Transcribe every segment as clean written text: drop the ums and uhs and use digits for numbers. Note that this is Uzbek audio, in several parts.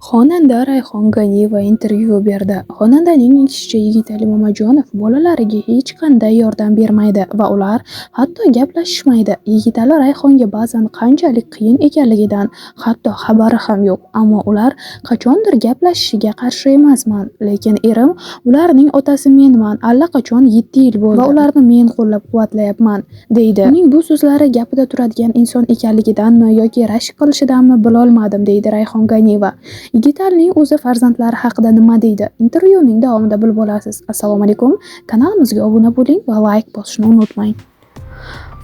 Xonanda Rayhon Ganiyeva intervyu berdi. Xonandaning aytishicha, Yigitali Mamajonov bolalariga hech qanday yordam bermaydi va ular hatto gaplashishmaydi. Yigitali Rayhonga ba'zan qanchalik qiyin ekanligidan hatto xabari ham yo'q, ammo ular qachondir gaplashishiga qarshi emasman, lekin erim ularning otasi menman, allaqachon 7 yil bo'ldi va ularni men qo'llab-quvvatlayapman, deydi. Uning bu so'zlari gapida turadigan inson ekanligidanmi yoki rashk qilishidanmi bilolmadim, deydi Rayhon Ganiyeva. Yigitalining o'zi farzandlari haqida nima deydi? Intervyuning davomida bilib olasiz. Assalomu alaykum. Kanalimizga obuna bo'ling va like bosishni unutmang.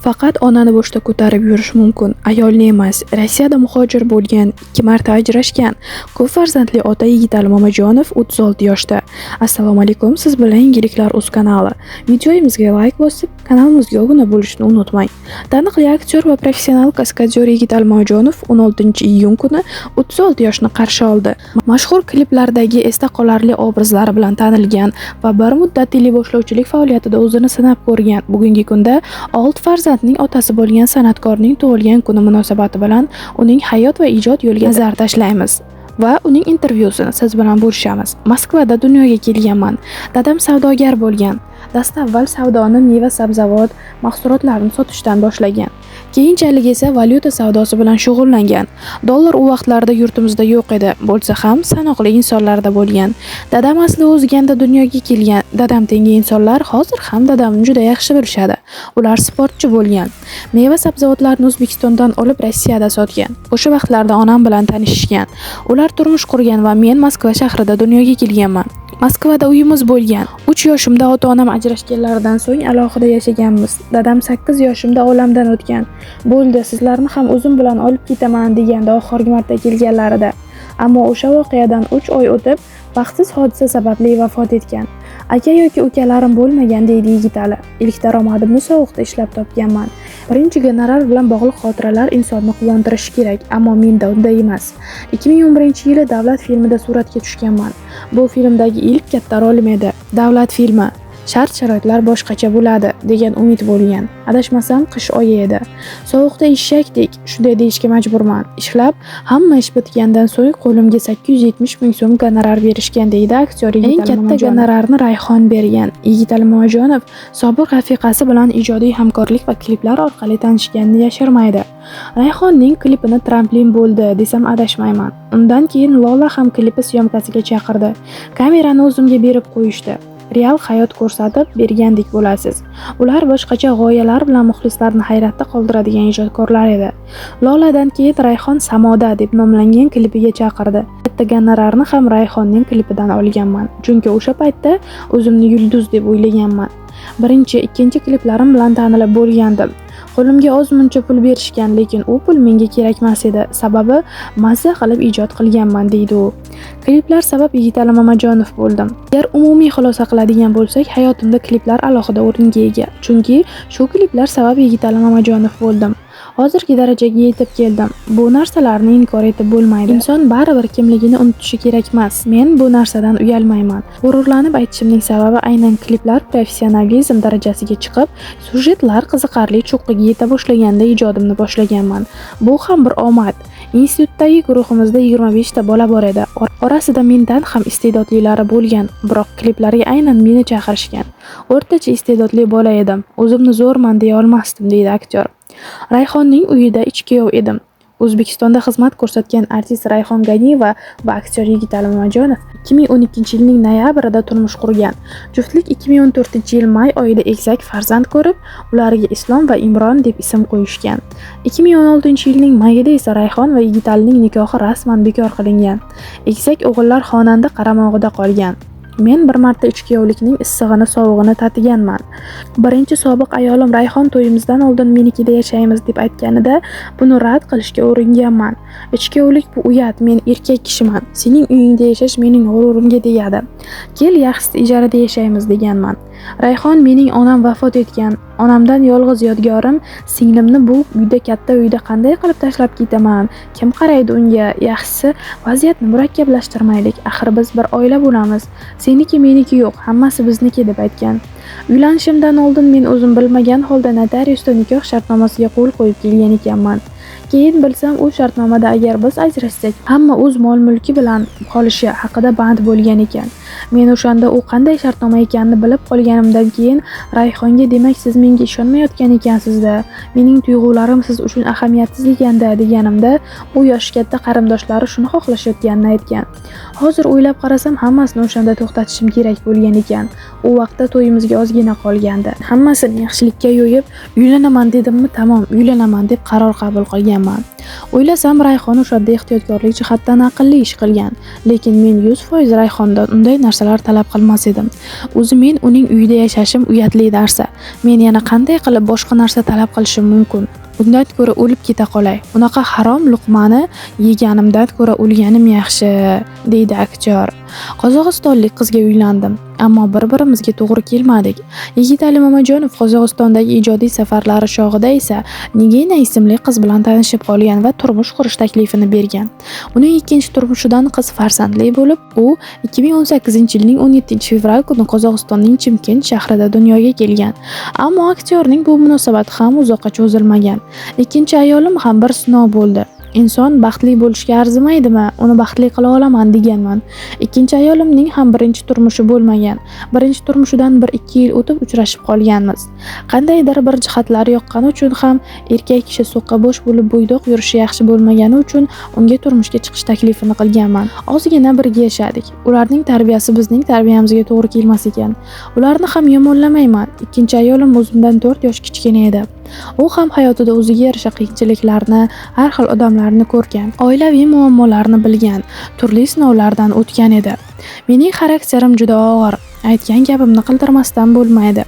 Faqat onani boshda ko'tarib yurish mumkin, ayolni emas. Rossiyada muhojir bo'lgan, 2 marta ajrashgan, ko'p farzandli ota Yigitali Mamajonov 36 yoshda. Assalomu alaykum, siz bilan Yangiliklar.uz kanali. Videomizga like bosib, kanalimizga obuna bo'lishni unutmang. Taniqli aktyor va professional kaskadyor Yigitali Mamajonov 16-iyun kuni 36 yoshni qarshi oldi. Mashhur kliplardagi esda qolarli obrazlari bilan tanilgan va bir muddat teleboshlovchilik faoliyatida o'zini sinab ko'rgan. Bugungi kunda 6 farzandning otasi bo'lgan san'atkorning tug'ilgan kuni munosabati bilan uning hayot va ijod yo'liga nazar tashlaymiz va uning intervyusini siz bilan bo'lishamiz. Moskvada dunyoga kelganman. Dadam savdogar bo'lgan. Dastavval savdoni meva-sabzavot mahsulotlarini sotishdan boshlagan. Keyinchalik esa valyuta savdosi bilan shug'ullangan. Dollar u vaqtlarda yurtimizda yo'q edi, bo'lsa ham sanoqli insonlarda bo'lgan. Dadam asli o'zganda dunyoga kelgan. Dadam tengi insonlar hozir ham dadamni juda yaxshi bilishadi. Ular sportchi bo'lgan. Meva-sabzavotlarni O'zbekistondan olib Rossiyada sotgan. O'sha vaqtlarda onam bilan tanishishgan. Ular turmush qurgan va men Moskva shahrida dunyoga kelganman. Moskvada uyimiz bo'lgan. 3 yoshimda ota-onam ajrashganlaridan so'ng alohida yashaganmiz. Dadam 8 yoshimda olamdan o'tgan. Bo'ldi, sizlarni ham o'zim bilan olib ketaman deganda oxirgi marta kelganlarida. Ammo o'sha voqeadan 3 oy o'tib, baxtsiz hodisa sababli vafot etgan. Aka yoki ukalarim bo'lmagan, deydi Yigitali. Ilk daromadimni sovuqda ishlab topganman. Birinchi gonorar bilan bog'liq xotiralar insonni quvontirishi kerak, ammo menda unday emas. 2011-yili Davlat filmida suratga tushganman. Bu filmdagi ilk katta rolim edi. Davlat filmi. Shart-sharoitlar boshqacha bo'ladi degan umid bo'lgan. Adashmasam qish oyi edi. Sovuqda eshakdek, shunday deyishga majburman. Ishlab, hamma ish bitgandan so'ng qo'limga 870 ming so'm gonorar berishgan, deydi aktyor Yigitali Mamajonov. Eng katta gonorarni Rayhon bergan. Yigitali Mamajonov sobiq rafiqasi bilan ijodiy hamkorlik va kliplar orqali tanishganini yashirmaydi. Rayhonning klipini tramplin bo'ldi desam adashmayman. Undan keyin Lola ham klipi syomkasiga chaqirdi. Kamerani o'zimga berib qo'yishdi. Real hayot ko'rsatib bergandek bo'lasiz. Ular boshqacha g'oyalar bilan muxlislarni hayratda qoldiradigan ijodkorlar edi. Loladan keyin Rayhon Samoda deb nomlangan klipiga chaqirdi. Katta gonorarni ham Rayhonning klipidan olganman. Chunki o'sha paytda o'zimni yulduz deb o'ylaganman. Birinchi, ikkinchi kliplarim bilan tanilib bo'lgandim. Qo'limga oz-muncha pul berishgan, lekin u pul menga kerakmas edi. Sababi mazza qilib ijod qilganman, deydi u. Kliplar sabab Yigitali Mamajonov bo'ldim. Agar umumiy xulosa qiladigan bo'lsak, hayotimda kliplar alohida o'ringa ega. Chunki shu kliplar sabab Yigitali Mamajonov bo'ldim. Hozirgi darajaga yetib keldim. Bu narsalarni inkor etib bo'lmaydi. Inson baribir kimligini unutishi kerak emas. Men bu narsadan uyalmayman. G'ururlanib aytishimning sababi aynan kliplar professionalizm darajasiga chiqib, sujetlar qiziqarli cho'qqiga yeta boshlaganda ijodimni boshlaganman. Bu ham bir omad. Institutdagi guruhimizda 25 ta bola bor edi. Orasida mendan ham iste'dodlilari bo'lgan, biroq kliplarga aynan meni chaqirishgan. O'rtacha iste'dodli bola edim. O'zimni zo'rman deya olmasdim, deydi aktyor. Rayhonning uyida ichkuyov edim. O'zbekistonda xizmat ko'rsatgan artist Rayhon Ganiyeva va aktyor Yigitali Mamajonov 2012-yilning noyabrida turmush qurgan. Juftlik 2014-yil may oyida egizak farzand ko'rib, ularga Islom va Imron deb ism qo'yishgan. 2016-yilning mayida esa Rayhon va Yigitalining nikohi rasman bekor qilingan. Egizak o'g'illar xonanda qaramog'ida qolgan. Men bir marta ichkuyovlikning issig'ini, sovug'ini tatiganman. Birinchi sobiq ayolim Rayhon to'yimizdan oldin menikida yashaymiz deb aytganida buni rad qilishga uringanman. Ichkuyovlik bu uyat, men erkak kishiman. Sening uyingda yashash mening g'ururimga tegadi. Kel, yaxshisi ijarada yashaymiz deganman. Rayhon mening onam vafot etgan. Onamdan yolg'iz yodgorim singlimni bu uyda katta uyda qanday qilib tashlab ketaman? Kim qaraydi unga? Yaxshisi vaziyatni murakkablashtirmaylik. Axir biz bir oila bo'lamiz. Seniki meniki yo'q, hammasi bizniki deb aytgan. Uylanishimdan oldin men o'zim bilmagan holda notariusda nikoh shartnomasiga qo'l qo'yib kelgan ekanman. Keyin bilsam, u shartnomada agar biz ajrashsak, hamma o'z mol-mulki bilan qolishi haqida band bo'lgan ekan. Men o'shanda u qanday shartnoma ekanini bilib qolganimdan keyin Rayhonga "Demak, siz menga ishonmayotgan ekansiz-da. Mening tuyg'ularim siz uchun ahamiyatsiz ekanda" deganimda, u yoshi katta qarindoshlari shuni xohlashayotganini aytgan. Hozir o'ylab qarasam, hammasini o'shanda to'xtatishim kerak bo'lgan ekan. U vaqtda to'yimizga ozgina qolgandi. Hammasini yaxshilikka yo'yib, uylanaman dedimmi, tamom, uylanaman deb qaror qabul qilganman. O'ylasam, Rayhon o'shanda ehtiyotkorlik jihatdan aqlli ish qilgan, lekin men 100% Rayhondan unday narsalar talab qilmas edim. O'zi men uning uyida yashashim uyatli narsa. Men yana qanday qilib boshqa narsa talab qilishim mumkin? Bundan ko'ra o'lib keta qolay. Unaqa harom luqmani yeganimdan ko'ra o'lganim yaxshi, deydi aktyor. Qozog'istonlik qizga uylandim, ammo bir-birimizga to'g'ri kelmadik. Yigitali Mamajonov Qozog'istondagi ijodiy safarlari chog'ida esa Nigina ismli qiz bilan tanishib qolgan va turmush qurish taklifini bergan. Uning ikkinchi turmushidan qiz farzandli bo'lib, u 2018-yilning 17-fevral kuni Qozog'istonning Chimkent shahrida dunyoga kelgan. Ammo aktyorning bu munosabati ham uzoqqa cho'zilmagan. Ikkinchi ayolim ham bir sinov bo'ldi. Inson baxtli bo'lishga arzimaydimi? Uni baxtli qila olaman deganman. Ikkinchi ayolimning ham birinchi turmushi bo'lmagan. Birinchi turmushidan 1-2 yil o'tib uchrashib qolganmiz. Qandaydir bir jihatlari yoqqani uchun ham erkak kishi so'qqa bosh bo'lib bo'ydoq yurishi yaxshi bo'lmagani uchun unga turmushga chiqish taklifini qilganman. Ozgina birga yashadik. Ularning tarbiyasi bizning tarbiyamizga to'g'ri kelmas ekan. Ularni ham yomonlamayman. Ikkinchi ayolim o'zimdan 4 yosh kichkina edi. U ham hayotida o'ziga yarasha qiyinchiliklarni, har xil odamlarni ko'rgan, oilaviy muammolarni bilgan, turli sinovlardan o'tgan edi. Mening xarakterim juda og'ir. Aytgan gapimni qildirmasdan bo'lmaydi.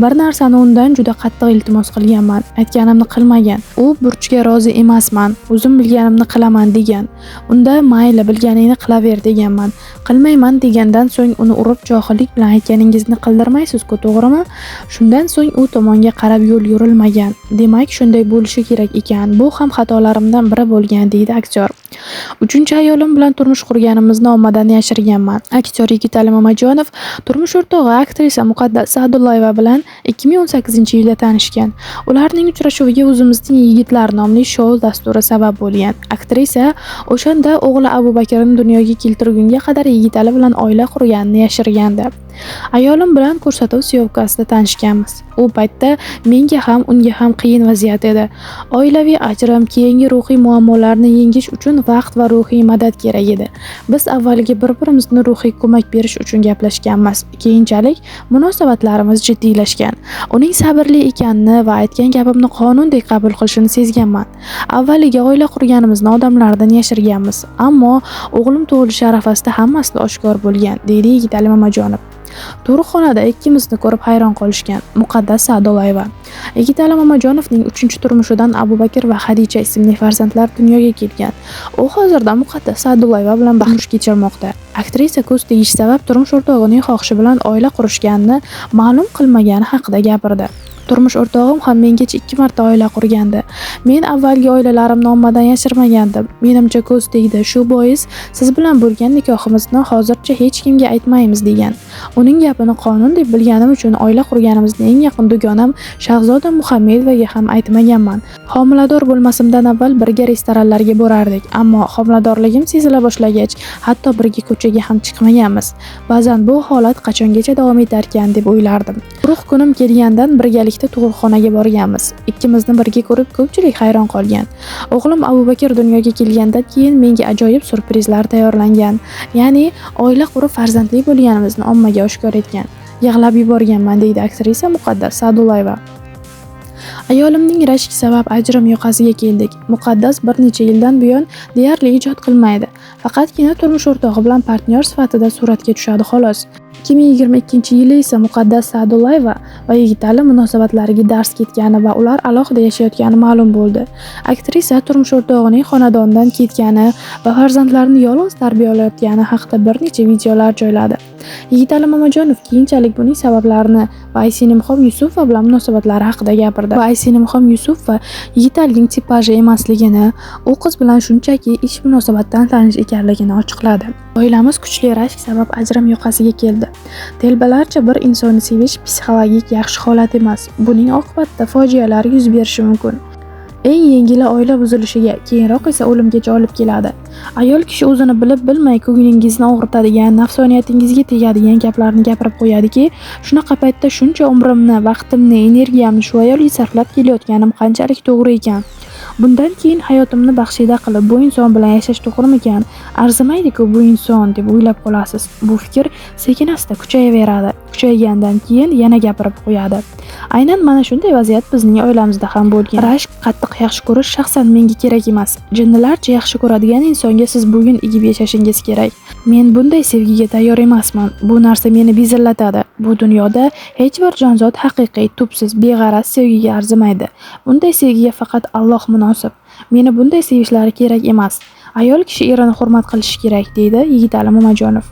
Bir narsani undan juda qattiq iltimos qilganman. Aytganimni qilmagan. U burchga rozi emasman, o'zim bilganimni qilaman degan. Unda mayli, bilganingni qilaver deganman. Qilmayman degandan so'ng uni urib johillik bilan aytganingizni qildirmaysiz-ku, to'g'rimi? Shundan so'ng u tomonga qarab yo'l yurilmagan. Demak, shunday bo'lishi kerak ekan. Bu ham xatolarimdan biri bo'lgan, deydi aktyor. Uchinchi ayolim bilan turmush qurganimizni ommadan yashirganman. Aktyor Yigitali Mamajonov turmush o'rtog'i aktrisa Muqaddas Sa'dullayeva bilan 2018-yilda tanishgan. Ularning uchrashuviga O'zimizning yigitlar nomli shou dasturi sabab bo'lgan. Aktrisa o'shanda o'g'li Abubakirni dunyoga keltirgunga qadar Yigitali bilan oila qurganini yashirgandi. Ayolim bilan ko'rsatuv syomkasida tanishganmiz. U paytda menga ham, unga ham qiyin vaziyat edi. Oilaviy ajrim, keyingi ruhiy muammolarni yengish uchun vaqt va ruhiy madad kerak edi. Biz avvaliga bir-birimizni ruhiy ko'mak berish uchun gaplashganmiz. Keyinchalik munosabatlarimiz jiddiylashgan. Uning sabrli ekanini va aytgan gapimni qonundek qabul qilishini sezganman. Avvaliga oila qurganimizni odamlardan yashirganmiz, ammo o'g'lim tug'ilishi arafasida hammasi oshkor bo'lgan, deydi Yigitali Mamajonov. Tug'ruqxonada ikkimizni ko'rib hayron qolishgan. Muqaddas Sa'dullayeva. Yigitali Mamajonovning 3-turmushidan Abubakir va Xadicha ismli farzandlar dunyoga kelgan. U hozirda Muqaddas Sa'dullayeva bilan turmush kechirmoqda. Aktrisa ko'z tegish sabab turmush o'rtog'ining xohishi bilan oila qurishganini ma'lum qilmagani haqida gapirdi. Turmush o'rtog'im ham mengacha 2 marta oila qurgandi. Men avvalgi oilalarimni ommadan yashirmagandim. Menimcha ko'z tegdi. Shu bois siz bilan bo'lgan nikohimizni hozircha hech kimga aytmaymiz degan. Uning gapini qonun deb bilganim uchun oila qurganimizni eng yaqin dugonam Shahzoda Muhammedovaga ham aytmaganman. Homilador bo'lmasimdan avval birga restoranlarga borardik, ammo homiladorligim sezila boshlagach, hatto birga ko'chaga ham chiqmaganmiz. Ba'zan bu holat qachongacha davom etar ekan deb o'ylardim. Quruq kunim kelgandan birgalikda tug'ruqxonaga borganmiz. Ikkimizni birga ko'rib ko'pchilik hayron qolgan. O'g'lim Abubakir dunyoga kelgandan keyin menga ajoyib surprizlar tayyorlangan. Ya'ni oila qurib farzandli bo'lganimizni ommaga oshkor etgan. Yig'lab yuborganman, deydi aktrisa Muqaddas Sa'dullayeva. Ayolimning rashki sabab ajrim yoqasiga keldik. Muqaddas bir necha yildan buyon deyarli ijod qilmaydi. Faqatgina turmush o'rtog'i bilan partnyor sifatida suratga tushadi xolos. 2022-yili esa Muqaddas Sa'dullayeva va Yigitali munosabatlariga darz ketgani va ular alohida yashayotgani ma'lum bo'ldi. Aktrisa turmush o'rtog'ining xonadondan ketgani va farzandlarini yolg'iz tarbiyalayotgani haqida bir necha videolar joyladi. Yigitali Mamajonov keyinchalik buning sabablarini va Aysinimxon Yusufova bilan munosabatlari haqida gapirdi. Va Aysinimxon Yusufova Yigitalining tipaji emasligini, u qiz bilan shunchaki ish munosabatdan tanish ekanligini ochiqladi. Oilamiz kuchli rashk sabab ajrim yoqasiga keldi. Telbalarcha bir insonni sevish psixologik yaxshi holat emas. Buning oqibatida fojialar yuz berishi mumkin. Eng yengili oila buzilishiga, keyinroq esa o'limgacha olib keladi. Ayol kishi o'zini bilib-bilmay ko'nglingizni og'ritadigan, nafsoniyatingizga tegadigan gaplarni gapirib qo'yadiki, shunaqa paytda shuncha umrimni, vaqtimni, energiyamni shu ayolga sarflab kelayotganim qanchalik to'g'ri ekan? Bundan keyin hayotimni baxshida qilib, bu inson bilan yashash to'g'rimikan? Arzimaydi-ku bu inson deb o'ylab qolasiz. Bu fikr sekin-asta kuchayaveradi. Kuchaygandan keyin yana gapirib qo'yadi. Aynan mana shunday vaziyat bizning oilamizda ham bo'lgan. Rashk, qattiq yaxshi ko'rish shaxsan menga kerak emas. Jinnilarcha yaxshi ko'radigan insonga siz bugun egib yashashingiz kerak. Men bunday sevgiga tayyor emasman. Bu narsa meni bezillatadi. Bu dunyoda hech bir jonzot haqiqiy, tubsiz, beg'araz sevgiga arzimaydi. Bunday sevgiga faqat Alloh munosib. Meni bunday sevishlari kerak emas. Ayol kishi erini hurmat qilishi kerak, deydi Yigitali Mamajonov.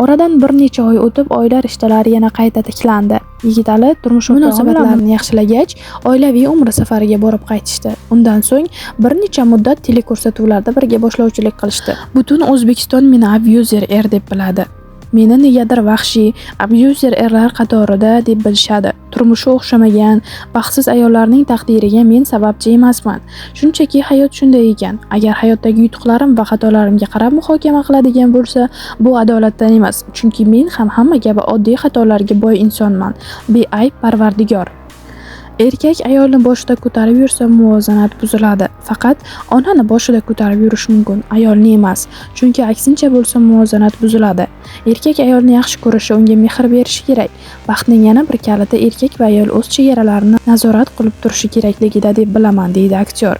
Oradan bir necha oy o'tib, oila rishtalari yana qayta tiklandi. Yigitali turmush munosabatlarini yaxshilagach, oilaviy umra safariga borib qaytishdi. Undan so'ng bir necha muddat teleko'rsatuvlarda birga boshlovchilik qilishdi. Butun O'zbekiston meni abyuzer er deb biladi. Meni negadir vahshiy, abyuzer erlar qatorida deb bilishadi. Turmushi o'xshamagan, baxtsiz ayollarning taqdiriga men sababchi emasman. Shunchaki hayot shunday ekan. Agar hayotdagi yutuqlarim va xatolarimga qarab muhokama qiladigan bo'lsa, bu adolatdan emas. Chunki men ham hamma kabi oddiy xatolarga boy insonman. Beayb Parvardigor. Erkak ayolni boshida ko'tarib yursa muvozanat buziladi. Faqat onani boshida ko'tarib yurish mumkin, ayolni emas. Chunki aksincha bo'lsa muvozanat buziladi. Erkak ayolni yaxshi ko'rishi, unga mehr berishi kerak. Baxtning yana bir kaliti erkak va ayol o'z chegaralarini nazorat qilib turishi kerakligida deb bilaman, deydi aktyor.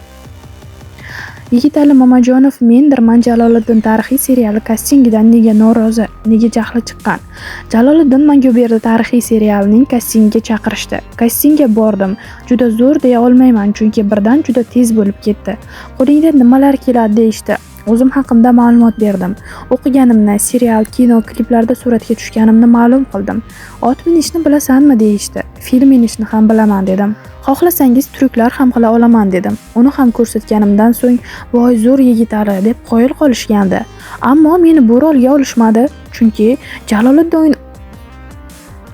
Yigitali Mamajonov Mendirman Jaloliddin tarixiy seriali kastingidan nega norozi, nega jahli chiqqan? Jaloliddin Manguberdi tarixiy serialining kastingiga chaqirishdi. Kastingga bordim. Juda zo'r deya olmayman, chunki birdan juda tez bo'lib ketdi. Qo'lingda nimalar keladi deyishdi. O'zim haqimda ma'lumot berdim. O'qiganimni, serial, kino, kliplarda suratga tushganimni ma'lum qildim. Ot minishni bilasanmi deyishdi. Film minishni ham bilaman dedim. Xohlasangiz tryuklar ham qila olaman dedim. Uni ham ko'rsatganimdan so'ng, "Voy zo'r Yigitali" deb qoyil qolishgandi. Ammo meni bu rolga olishmadi, chunki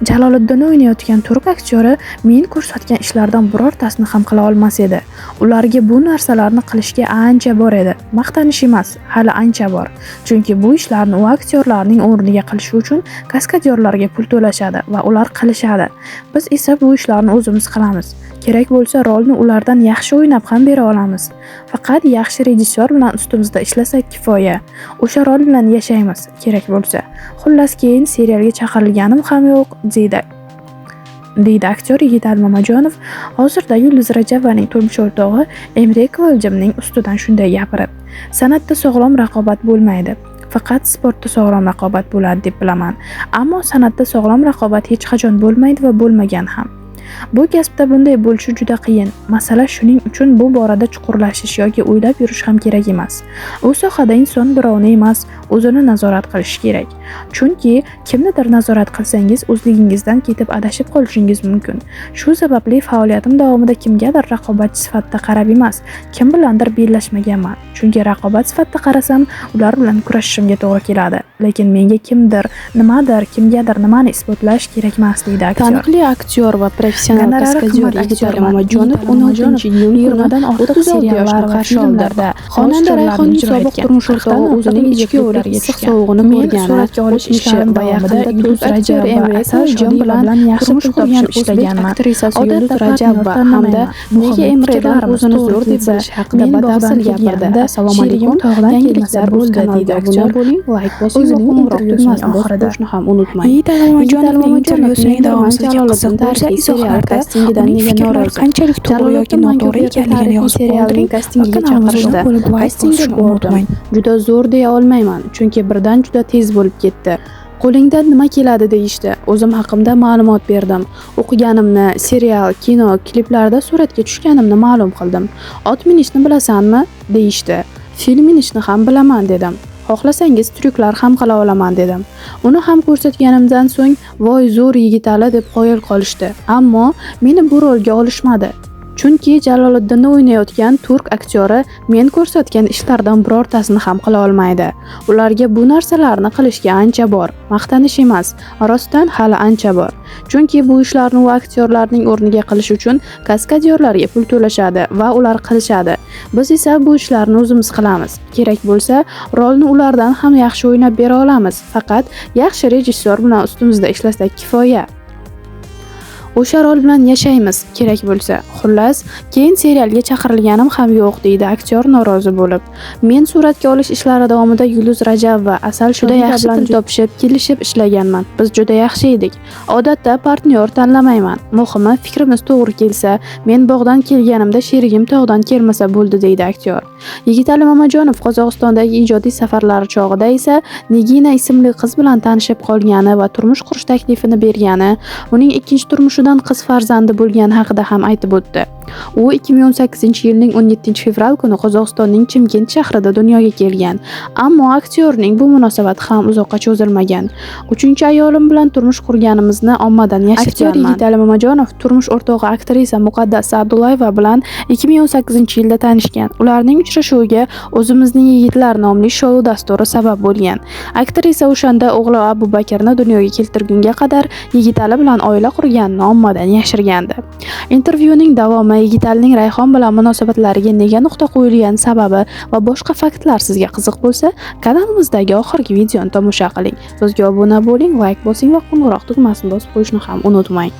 Jaloliddin o'ynayotgan turk aktyori men ko'rsatgan ishlardan birortasini ham qila olmas edi. Ularga bu narsalarni qilishga ancha bor edi. Maqtanish emas, hali ancha bor. Chunki bu ishlarni u aktyorlarning o'rniga qilish uchun kaskadyorlarga pul to'lashadi va ular qilishadi. Biz esa bu ishlarni o'zimiz qilamiz. Kerak bo'lsa rolni ulardan yaxshi o'ynab ham bera olamiz. Faqat yaxshi rejissyor bilan ustimizda ishlasak kifoya. O'sha rol bilan yashaymiz, kerak bo'lsa. Xullas keyin serialga chaqirilganim ham yo'q, deydi aktyor Yigitali Mamajonov. Hozirda Yulduz Rajabovaning turmush o'rtog'i Emre Kvaljimning ustidan shunday gapirib, san'atda sog'lom raqobat bo'lmaydi. Faqat sportda sog'lom raqobat bo'ladi deb bilaman. Ammo san'atda sog'lom raqobat hech qachon bo'lmaydi va bo'lmagan ham. Bu kasbda bunday bo'lishi juda qiyin. Masala shuning uchun bu borada chuqurlashish yoki o'ylab yurish ham kerak emas. U sohada inson birovni emas, o'zini nazorat qilish kerak. Chunki kimnidir nazorat qilsangiz, o'zligingizdan ketib adashib qolishingiz mumkin. Shu sababli faoliyatim davomida kimgadir raqobatchi sifatida qarab emas, kim bilandir bellashmaganman. Chunki raqobat sifatida qarasam, ular bilan kurashishimga to'g'ri keladi. Lekin menga kimdir, nimadir, kimgadir nimani isbotlash kerak emas, deydi aktyor. Taniqli aktyor va professional kaskadyor Yigitali Mamajonov 16-iyuldan ortiq seriallar va filmlarda xonanda Rayhonning sobiq turmush o'rtog'i o'zining ichki o'rlariga tushgan sovuqni ko'rgani, olish ishi va yaqinda Yulduz Rajabova va Asal bilan yaxshi turmush ishlaganman. Aktrisasi Yulduz Rajabova hamda nega Emredan o'zini zo'r deb bilish haqida batafsil gapirdi. Assalomu alaykum, yangiliklar bo'ldi, deydi aktyor. Like bosing va qo'ng'iroq tugmasini bosishni ham unutmang. Yigitali Mamajonovning intervyusining davomida qiziq bo'lsa, serial kastingidan nega norozi, qanchalik to'g'ri yoki noto'g'ri ekanligini yozib qoldiring. Kastingiga chaqirishdi. Kastingga bordim. Juda zo'r deya olmayman, chunki birdan juda tez bo'lib ketdi. Qo'lingdan nima keladi deyishdi. O'zim haqimda ma'lumot berdim. O'qiganimni, serial, kino, kliplarda suratga tushganimni ma'lum qildim. Ot minishni bilasanmi deyishdi. Film minishni ham bilaman dedim. Xohlasangiz tryuklar ham qila olaman dedim. Uni ham ko'rsatganimdan so'ng, "Voy zo'r Yigitali" deb qoyil qolishdi. Ammo meni bu rolga olishmadi. Chunki Jaloliddinni o'ynayotgan turk aktyori men ko'rsatgan ishlardan birortasini ham qila olmaydi. Ularga bu narsalarni qilishga ancha bor. Maqtanish emas, rostdan hali ancha bor. Chunki bu ishlarni u aktyorlarning o'rniga qilish uchun kaskadyorlarga pul to'lashadi va ular qilishadi. Biz esa bu ishlarni o'zimiz qilamiz. Kerak bo'lsa, rolni ulardan ham yaxshi o'ynab bera olamiz. Faqat yaxshi rejissyor bilan ustimizda ishlasak kifoya. O'sha rol bilan yashaymiz, kerak bo'lsa. Xullas, keyin serialga chaqirilganim ham yo'q, deydi aktyor norozi bo'lib. Men suratga olish ishlari davomida Yulduz Rajabova va Asal juda yaxshi til topishib, kelishib ishlaganman. Biz juda yaxshi edik. Odatda partnyor tanlamayman. Muhimi, fikrimiz to'g'ri kelsa, men bog'dan kelganimda sherigim tog'dan kelmasa bo'ldi, deydi aktyor. Yigitali Mamajonov Qozog'istondagi ijodiy safarlari chog'ida esa Nigina ismli qiz bilan tanishib qolgani va turmush qurish taklifini bergani, uning ikkinchi turmushidan qiz farzandi bo'lgani haqida ham aytib o'tdi. U 2018-yilning 17-fevral kuni Qozog'istonning Chimkent shahrida dunyoga kelgan. Ammo aktyorning bu munosabati ham uzoqqa cho'zilmagan. 3-ayolim bilan turmush qurganimizni ommadan yashirganman. Aktyor Yigitali Mamajonov turmush o'rtog'i aktrisa Muqaddas Sa'dullayeva bilan 2018-yilda tanishgan. Ularning uchrashuviga O'zimizning yigitlar nomli shou dasturi sabab bo'lgan. Aktrisa o'shanda o'g'li Abu Bakrni dunyoga keltirgunga qadar Yigitali bilan oila qurganini ommadan yashirgandi. Intervyuning davomi Yigitalining Rayhon bilan munosabatlariga nega nuqta qo'yilgan sababi va boshqa faktlar sizga qiziq bo'lsa, kanalimizdagi oxirgi videoni tomosha qiling. Bizga obuna bo'ling, like bosing va qo'ng'iroq tugmasini bosib qo'yishni ham unutmang.